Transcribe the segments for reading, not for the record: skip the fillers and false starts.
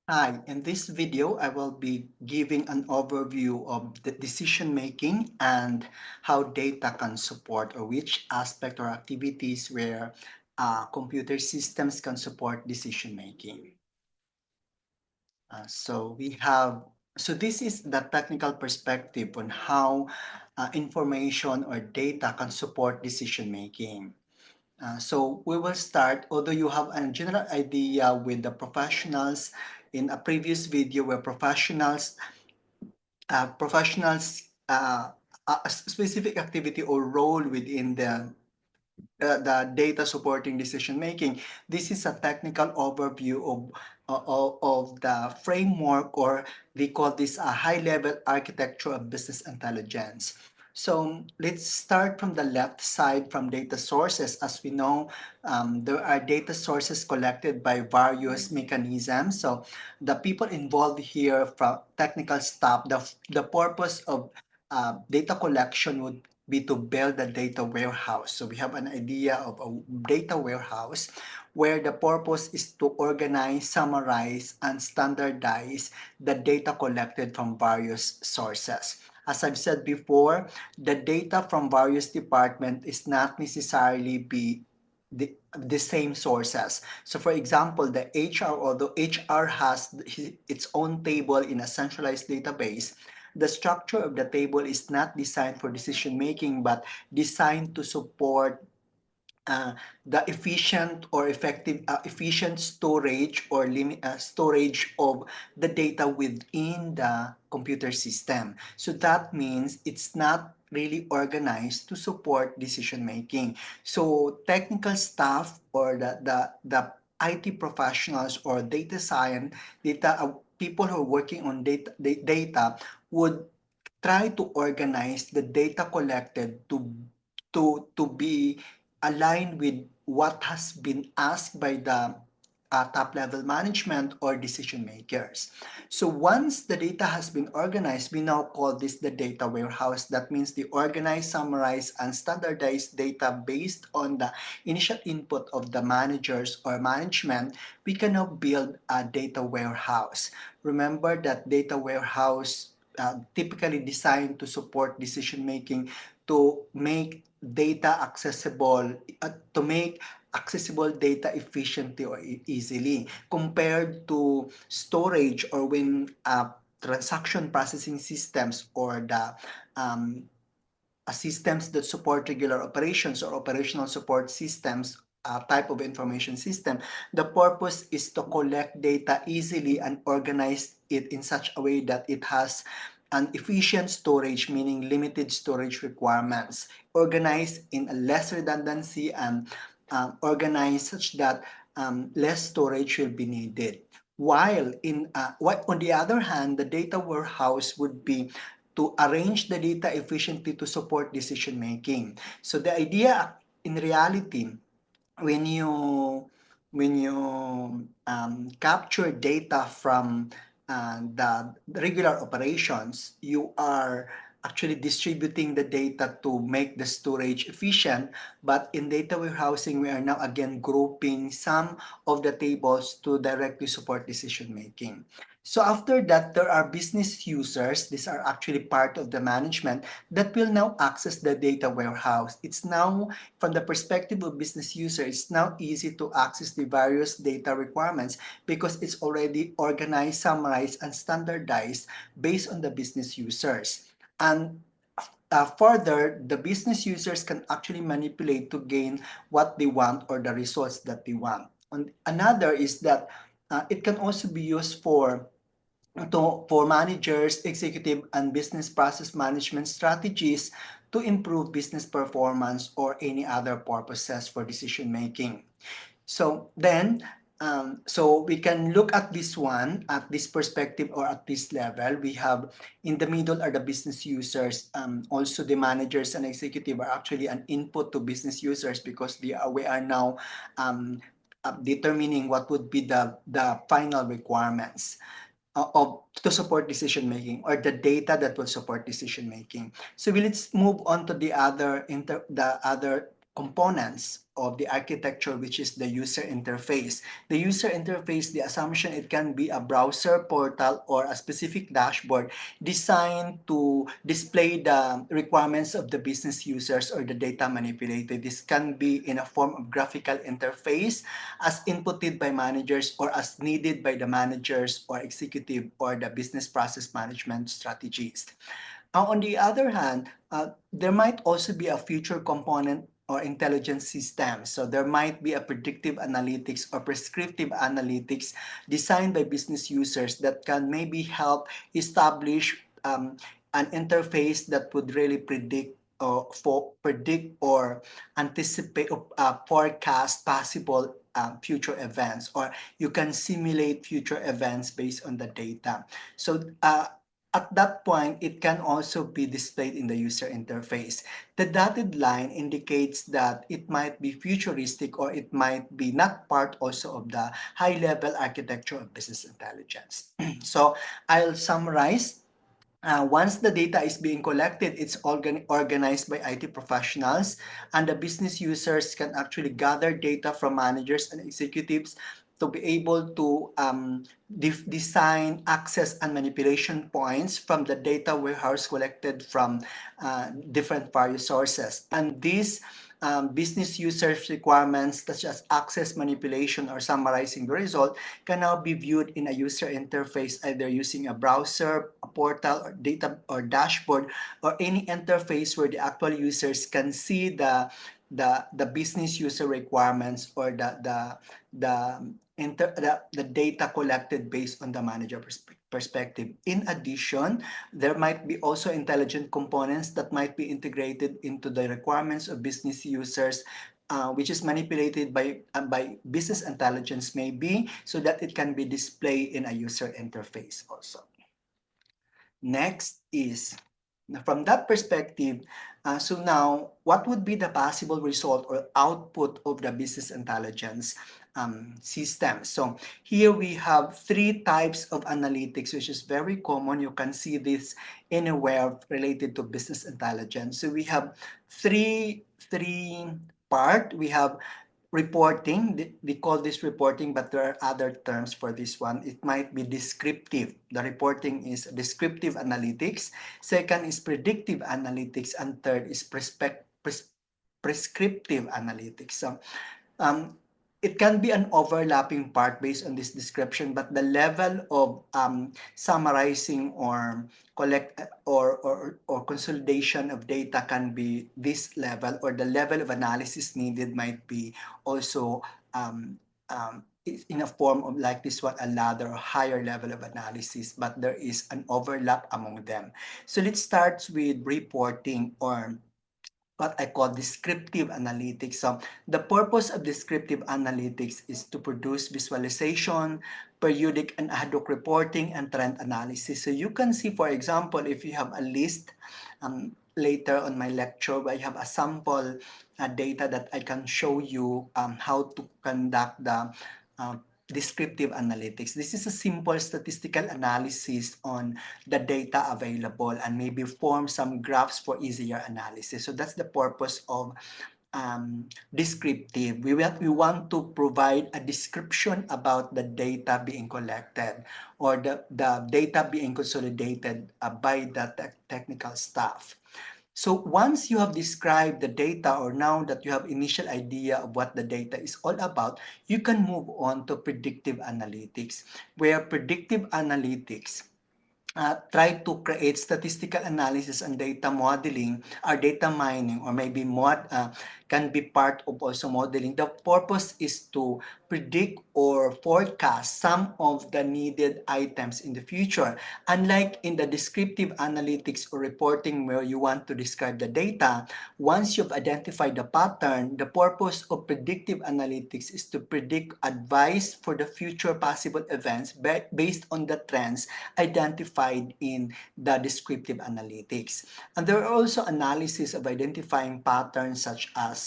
Hi, in this video, I will be giving an overview of the decision making and how data can support or which aspect or activities where computer systems can support decision making. So this is the technical perspective on how information or data can support decision making. So we will start, although you have a general idea with the professionals in a previous video where professionals a specific activity or role within the data supporting decision making. This is a technical overview of the framework, or we call this a high level architecture of business intelligence. So let's start from the left side from data sources. As we know, there are data sources collected by various mechanisms. So the people involved here from technical staff, the purpose of data collection would be to build a data warehouse. So we have an idea of a data warehouse where the purpose is to organize, summarize, and standardize the data collected from various sources. As I've said before, the data from various departments is not necessarily be the same sources. So for example, the HR, although HR has its own table in a centralized database, the structure of the table is not designed for decision making, but designed to support the efficient or effective efficient storage or limit storage of the data within the computer system. So that means it's not really organized to support decision making. So technical staff or the IT professionals or data science data people who are working on data would try to organize the data collected to be aligned with what has been asked by the top level management or decision makers. So once the data has been organized, we now call this the data warehouse. That means the organized, summarized, and standardized data based on the initial input of the managers or management. We can now build a data warehouse. Remember that data warehouse typically designed to support decision making, to make data accessible, to make accessible data efficiently or easily, compared to storage or when transaction processing systems or the um, systems that support regular operations or operational support systems, type of information system. The purpose is to collect data easily and organize it in such a way that it has an efficient storage, meaning limited storage requirements, organized in a less redundancy, and organized such that less storage will be needed. While on the other hand, the data warehouse would be to arrange the data efficiently to support decision making. So the idea in reality, when you capture data from the regular operations, you are actually distributing the data to make the storage efficient. But in data warehousing, we are now again grouping some of the tables to directly support decision making. So after that, there are business users. These are actually part of the management that will now access the data warehouse. It's now, from the perspective of business user, it's now easy to access the various data requirements because it's already organized, summarized, and standardized based on the business users. And further, the business users can actually manipulate to gain what they want or the results that they want. And another is that it can also be used for managers, executive, and business process management strategies to improve business performance or any other purposes for decision making. So we can look at this one at this perspective or at this level. We have in the middle are the business users. Also, the managers and executive are actually an input to business users because we are now determining what would be the final requirements to support decision making, or the data that will support decision making. So let's move on to the other components of the architecture, which is the user interface. The user interface, the assumption it can be a browser portal or a specific dashboard designed to display the requirements of the business users or the data manipulated. This can be in a form of graphical interface as inputted by managers or as needed by the managers or executive or the business process management strategist. On the other hand, there might also be a future component or intelligence system. So there might be a predictive analytics or prescriptive analytics designed by business users that can maybe help establish an interface that would really predict or anticipate forecast possible future events, or you can simulate future events based on the data. So at that point, it can also be displayed in the user interface. The dotted line indicates that it might be futuristic or it might be not part also of the high-level architecture of business intelligence. So I'll summarize. Once the data is being collected, it's organized by IT professionals, and the business users can actually gather data from managers and executives to be able to design access and manipulation points from the data warehouse collected from different various sources. And these business users' requirements, such as access, manipulation, or summarizing the result, can now be viewed in a user interface, either using a browser, a portal, or data or dashboard, or any interface where the actual users can see the business user requirements or the data collected based on the manager perspective. In addition, there might be also intelligent components that might be integrated into the requirements of business users, which is manipulated by business intelligence maybe, so that it can be displayed in a user interface also. Next is, from that perspective, so now what would be the possible result or output of the business intelligence system? So here we have three types of analytics, which is very common. You can see this anywhere related to business intelligence. So we have three part. We have reporting. We call this reporting, but there are other terms for this one. It might be descriptive. The reporting is descriptive analytics. Second is predictive analytics. And third is prescriptive analytics. So it can be an overlapping part based on this description, but the level of summarizing or consolidation of data can be this level, or the level of analysis needed might be also in a form of like this one, a ladder or higher level of analysis, but there is an overlap among them. So let's start with reporting, or what I call descriptive analytics. So the purpose of descriptive analytics is to produce visualization, periodic and ad hoc reporting, and trend analysis. So you can see, for example, if you have a list later on my lecture, where I have a sample data that I can show you how to conduct the descriptive analytics. This is a simple statistical analysis on the data available and maybe form some graphs for easier analysis. So that's the purpose of descriptive. We want to provide a description about the data being collected, or the data being consolidated by the technical staff. So once you have described the data, or now that you have initial idea of what the data is all about, you can move on to predictive analytics, where predictive analytics try to create statistical analysis and data modeling, or data mining, or maybe can be part of also modeling. The purpose is to predict or forecast some of the needed items in the future. Unlike in the descriptive analytics or reporting, where you want to describe the data, once you've identified the pattern, the purpose of predictive analytics is to predict advice for the future possible events based on the trends identified in the descriptive analytics. And there are also analysis of identifying patterns, such as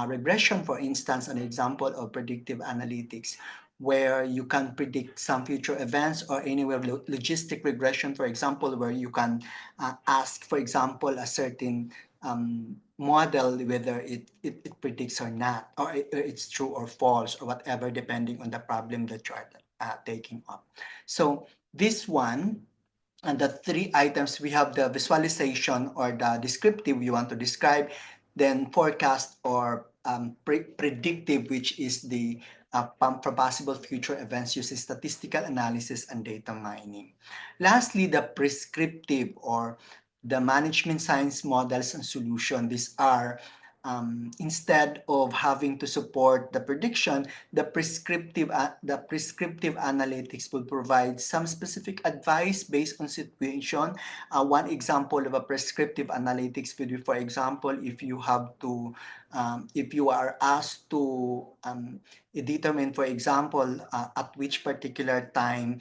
regression, for instance, an example of predictive analytics, where you can predict some future events, or anywhere logistic regression, for example, where you can ask, for example, a certain model whether it predicts or not, or it's true or false or whatever, depending on the problem that you are taking up. So this one, and the three items, we have the visualization or the descriptive, you want to describe, then forecast or predictive, which is the for possible future events using statistical analysis and data mining. Lastly, the prescriptive or the management science models and solution. These are instead of having to support the prediction, the prescriptive analytics will provide some specific advice based on situation. One example of a prescriptive analytics would be, for example, if you have to, if you are asked to determine, for example, at which particular time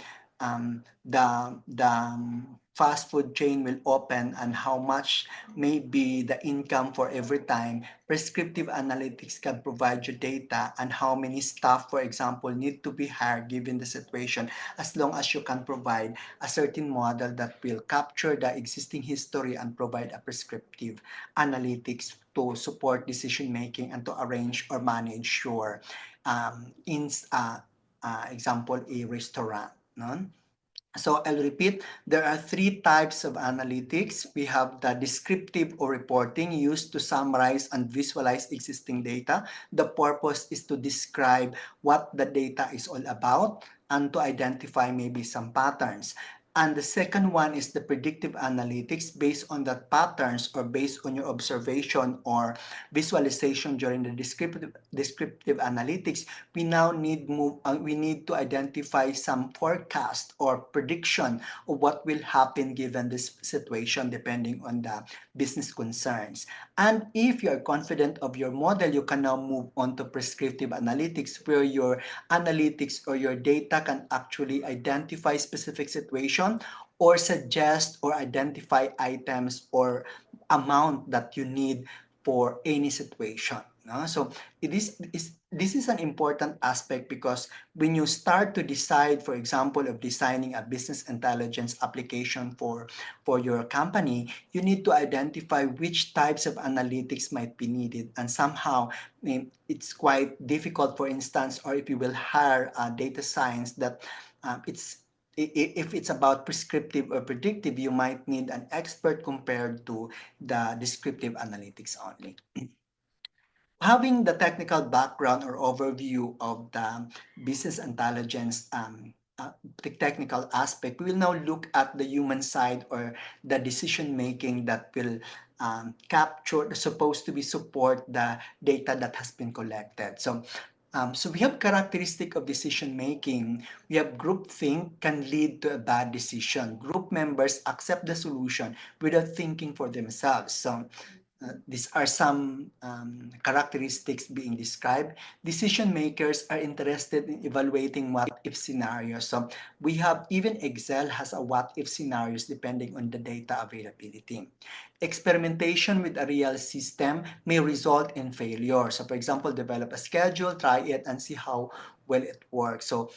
the fast food chain will open and how much may be the income for every time, prescriptive analytics can provide you data and how many staff, for example, need to be hired given the situation, as long as you can provide a certain model that will capture the existing history and provide a prescriptive analytics to support decision making and to arrange or manage your in example, a restaurant. No? So I'll repeat, there are three types of analytics. We have the descriptive or reporting used to summarize and visualize existing data. The purpose is to describe what the data is all about and to identify maybe some patterns. And the second one is the predictive analytics based on the patterns or based on your observation or visualization during the descriptive analytics. We now we need to identify some forecast or prediction of what will happen given this situation depending on the business concerns. And if you are confident of your model, you can now move on to prescriptive analytics, where your analytics or your data can actually identify specific situation or suggest or identify items or amount that you need for any situation. No? So this is an important aspect, because when you start to decide, for example, of designing a business intelligence application for your company, you need to identify which types of analytics might be needed. And somehow it's quite difficult, for instance, or if you will hire a data science that if it's about prescriptive or predictive, you might need an expert compared to the descriptive analytics only. Having the technical background or overview of the business intelligence the technical aspect, we will now look at the human side or the decision making that will capture, supposed to be support the data that has been collected. So we have characteristic of decision making. We have groupthink can lead to a bad decision. Group members accept the solution without thinking for themselves. So these are some characteristics being described. Decision makers are interested in evaluating what-if scenarios. So we have, even Excel has a what-if scenarios depending on the data availability. Experimentation with a real system may result in failure. So for example, develop a schedule, try it, and see how well it works. So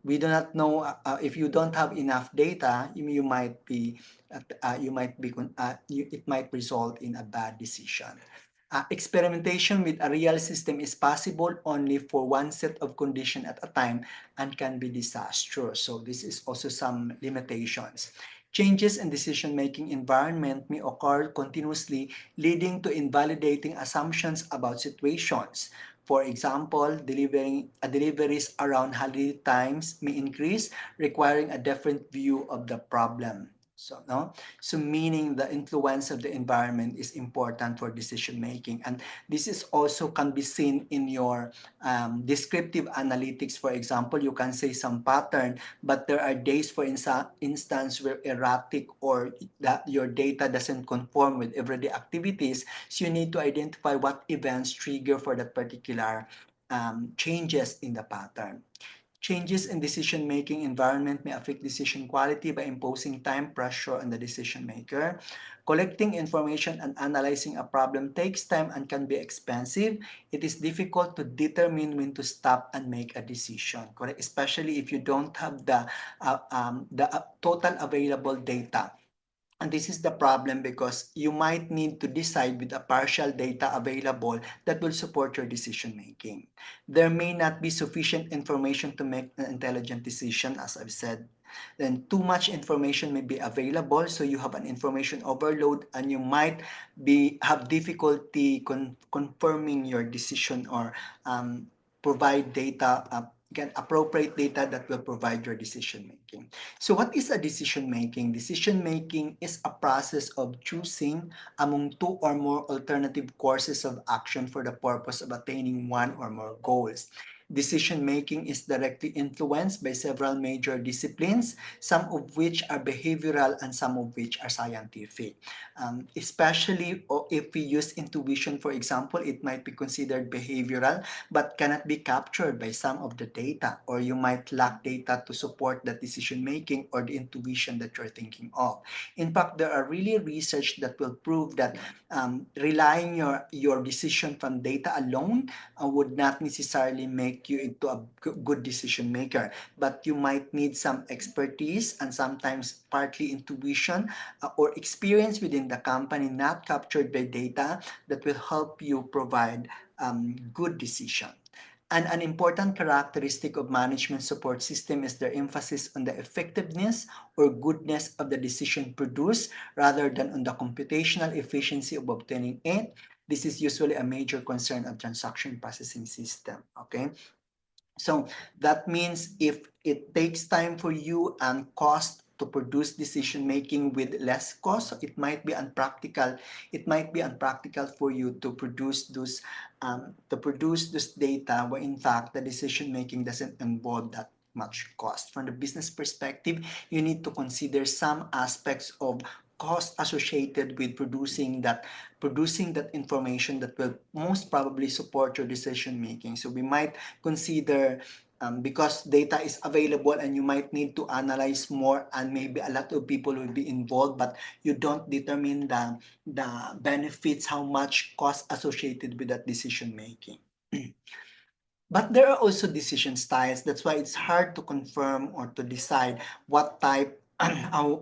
we do not know if you don't have enough data, you might be it might result in a bad decision. Experimentation with a real system is possible only for one set of conditions at a time and can be disastrous. So this is also some limitations. Changes in decision-making environment may occur continuously, leading to invalidating assumptions about situations. For example, deliveries around holiday times may increase, requiring a different view of the problem. So meaning the influence of the environment is important for decision making, and this is also can be seen in your descriptive analytics. For example, you can say some pattern, but there are days, for instance, where erratic or that your data doesn't conform with everyday activities. So you need to identify what events trigger for that particular changes in the pattern. Changes in decision-making environment may affect decision quality by imposing time pressure on the decision maker. Collecting information and analyzing a problem takes time and can be expensive. It is difficult to determine when to stop and make a decision, correct? Especially if you don't have the total available data. And this is the problem because you might need to decide with a partial data available that will support your decision making. There may not be sufficient information to make an intelligent decision, as I've said. Then too much information may be available, so you have an information overload and you might have difficulty confirming your decision or provide data, get appropriate data that will provide your decision making. So what is a decision making? Decision making is a process of choosing among two or more alternative courses of action for the purpose of attaining one or more goals. Decision making is directly influenced by several major disciplines, some of which are behavioral and some of which are scientific. Especially if we use intuition, for example, it might be considered behavioral but cannot be captured by some of the data, or you might lack data to support the decision making or the intuition that you're thinking of. In fact, there are really research that will prove that relying your decision from data alone would not necessarily make you into a good decision maker, but you might need some expertise and sometimes partly intuition or experience within the company not captured by data that will help you provide good decision. And an important characteristic of management support system is their emphasis on the effectiveness or goodness of the decision produced rather than on the computational efficiency of obtaining it. This is usually a major concern of transaction processing system. Okay. So that means if it takes time for you and cost to produce decision making with less cost, so it might be unpractical. It might be unpractical for you to produce this data where in fact the decision making doesn't involve that much cost. From the business perspective, you need to consider some aspects of cost associated with producing that information that will most probably support your decision making. So we might consider because data is available and you might need to analyze more and maybe a lot of people will be involved, but you don't determine the benefits, how much cost associated with that decision making. But there are also decision styles. That's why it's hard to confirm or to decide what type,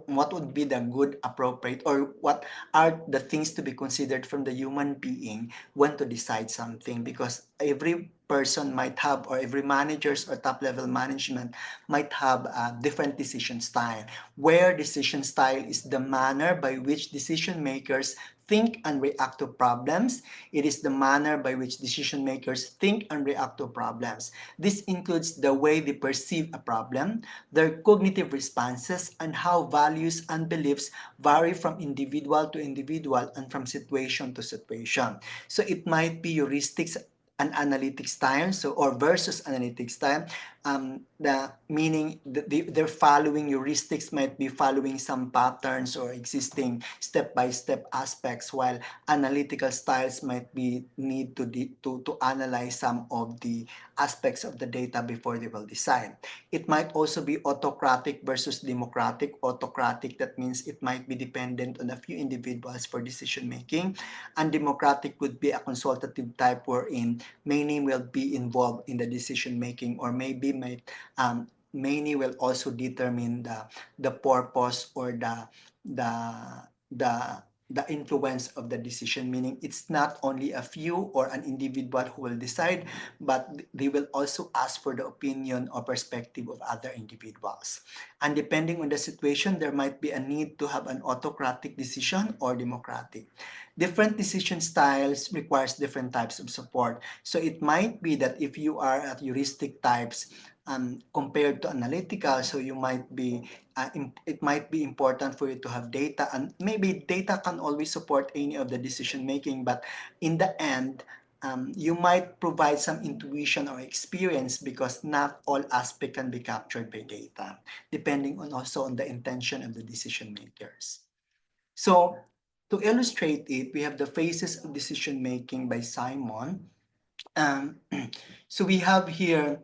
what would be the good, appropriate, or what are the things to be considered from the human being when to decide something. Because every person might have, or every managers or top level management might have a different decision style. Where decision style is the manner by which decision makers think and react to problems. It is the manner by which decision makers think and react to problems. This includes the way they perceive a problem, their cognitive responses, and how values and beliefs vary from individual to individual and from situation to situation. So it might be heuristics and analytic style, so or versus analytic style. The meaning they're following heuristics might be following some patterns or existing step-by-step aspects, while analytical styles might be need to analyze some of the aspects of the data before they will decide. It might also be autocratic versus democratic. Autocratic, that means it might be dependent on a few individuals for decision making, and democratic would be a consultative type wherein many will be involved in the decision making, or maybe many will also determine the purpose or the the the influence of the decision, meaning it's not only a few or an individual who will decide, but they will also ask for the opinion or perspective of other individuals. And depending on the situation, there might be a need to have an autocratic decision or democratic. Different decision styles requires different types of support. So it might be that if you are at heuristic types, compared to analytical, so you might be it might be important for you to have data, and maybe data can always support any of the decision making, but in the end you might provide some intuition or experience because not all aspect can be captured by data, depending on also on the intention of the decision makers. So to illustrate it, we have the phases of decision making by Simon. um, so we have here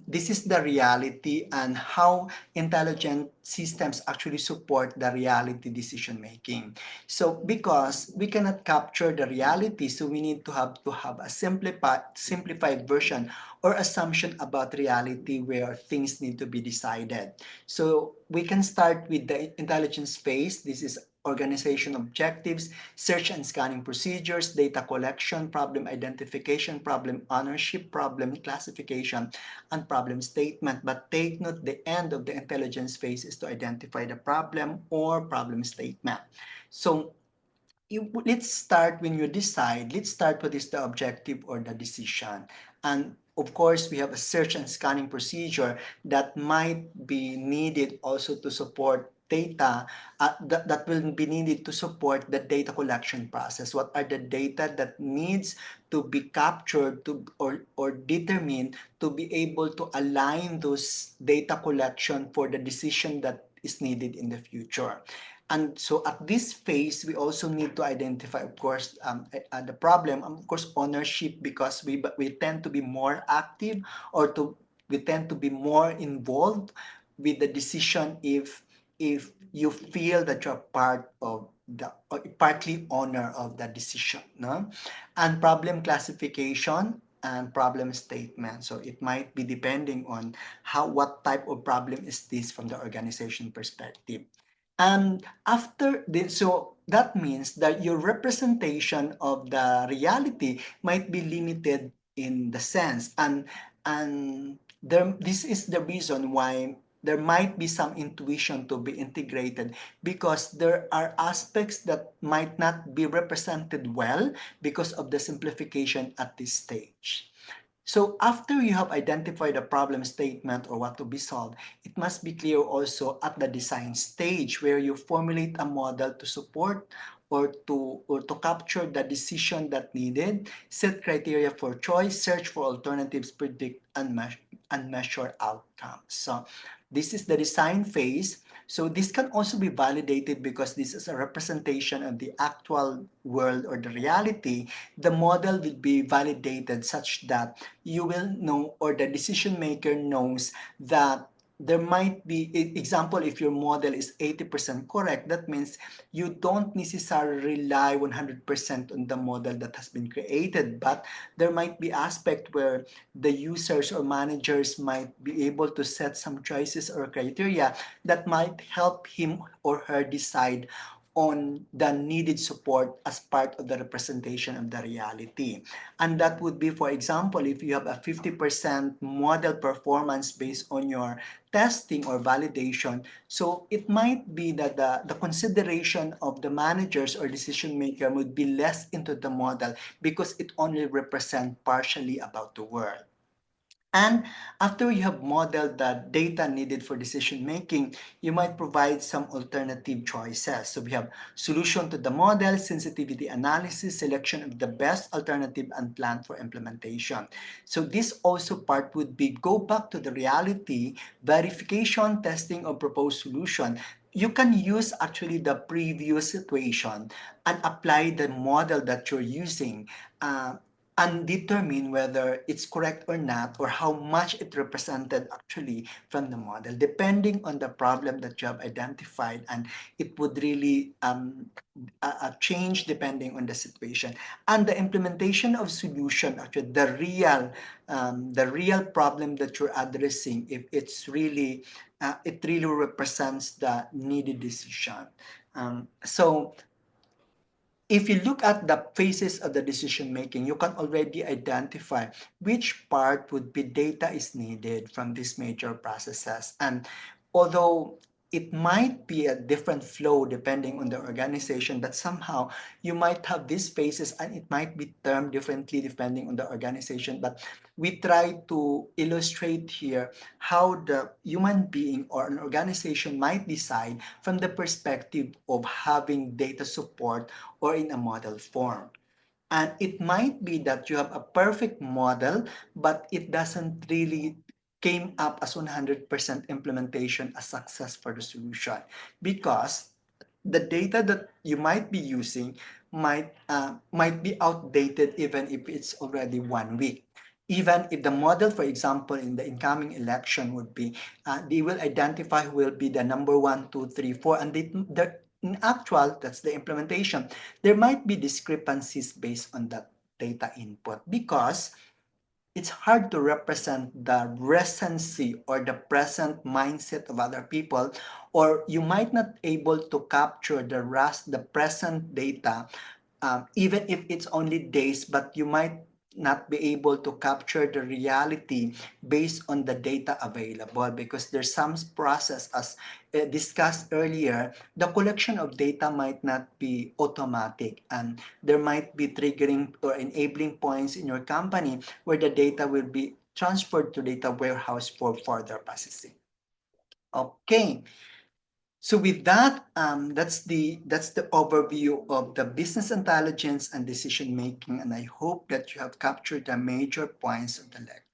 this is the reality and how intelligent systems actually support the reality decision making. So because we cannot capture the reality, so we need to have a simplified version or assumption about reality where things need to be decided. So we can start with the intelligence phase. This is organization objectives, search and scanning procedures, data collection, problem identification, problem ownership, problem classification, and problem statement. But take note, the end of the intelligence phase is to identify the problem or problem statement. So let's start when you decide, let's start what is the objective or the decision. And of course, we have a search and scanning procedure that might be needed also to support data that will be needed to support the data collection process. What are the data that needs to be captured to or determined to be able to align those data collection for the decision that is needed in the future. And so at this phase, we also need to identify, of course, the problem, of course, ownership, because we tend to be more active or we tend to be more involved with the decision if you feel that you're part of the or partly owner of the decision, no? And problem classification and problem statement. So it might be depending on what type of problem is this from the organization perspective. And after this, so that means that your representation of the reality might be limited in the sense, and this is the reason why there might be some intuition to be integrated, because there are aspects that might not be represented well because of the simplification at this stage. So after you have identified the problem statement or what to be solved, it must be clear also at the design stage where you formulate a model to support or to capture the decision that needed, set criteria for choice, search for alternatives, predict and measure outcomes. So this is the design phase. So this can also be validated because this is a representation of the actual world or the reality. The model will be validated such that you will know, or the decision maker knows, that there might be example, if your model is 80% correct, that means you don't necessarily rely 100% on the model that has been created, but there might be aspect where the users or managers might be able to set some choices or criteria that might help him or her decide on the needed support as part of the representation of the reality. And that would be, for example, if you have a 50% model performance based on your testing or validation, so it might be that the consideration of the managers or decision maker would be less into the model because it only represents partially about the world. And after you have modeled the data needed for decision making, you might provide some alternative choices. So we have solution to the model, sensitivity analysis, selection of the best alternative, and plan for implementation. So this also part would be go back to the reality, verification, testing of proposed solution. You can use actually the previous situation and apply the model that you're using. And determine whether it's correct or not, or how much it represented actually from the model, depending on the problem that you have identified. And it would really change depending on the situation. And the implementation of solution, actually the real problem that you're addressing, if it's really it really represents the needed decision. So if you look at the phases of the decision making, you can already identify which part would be data is needed from these major processes. And although it might be a different flow depending on the organization, but somehow you might have these phases and it might be termed differently depending on the organization. But we try to illustrate here how the human being or an organization might decide from the perspective of having data support or in a model form. And it might be that you have a perfect model, but it doesn't really came up as 100% implementation a success for the solution, because the data that you might be using might be outdated even if it's already 1 week. even if the model, for example, in the incoming election would be, they will identify who will be the number 1, 2, 3, 4, and in actual, that's the implementation. There might be discrepancies based on that data input because it's hard to represent the recency or the present mindset of other people, or you might not able to capture the present data, even if it's only days, but you might not be able to capture the reality based on the data available, because there's some process, as discussed earlier, the collection of data might not be automatic, and there might be triggering or enabling points in your company where the data will be transferred to data warehouse for further processing. Okay. So with that, that's the overview of the business intelligence and decision making, and I hope that you have captured the major points of the lecture.